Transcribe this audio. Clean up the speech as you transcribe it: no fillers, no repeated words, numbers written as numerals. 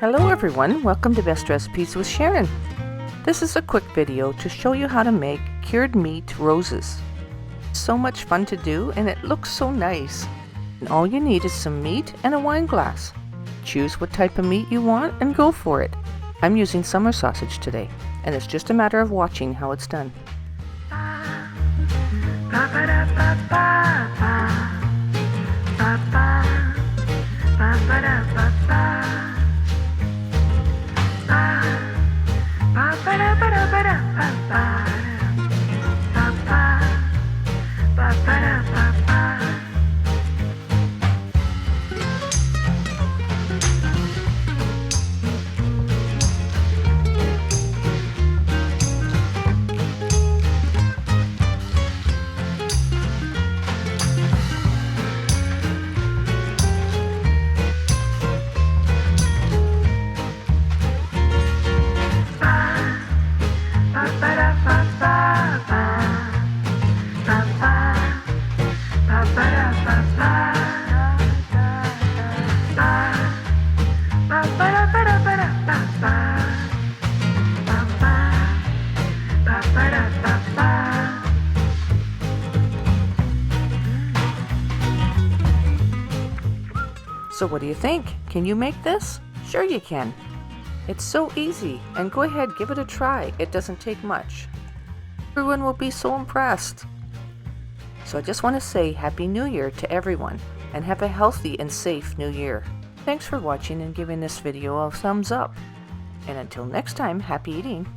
Hello everyone, welcome to Best Recipes with Sharon. This is a quick video to show you how to make cured meat roses. So much fun to do and it looks so nice. And all you need is some meat and a wine glass. Choose what type of meat you want and go for it. I'm using summer sausage today, and it's just a matter of watching how it's done. So what do you think? Can you make this? Sure you can. It's so easy, and go ahead, give it a try. It doesn't take much. Everyone will be so impressed. So I just want to say Happy New Year to everyone, and have a healthy and safe New Year. Thanks for watching and giving this video a thumbs up. And until next time, happy eating.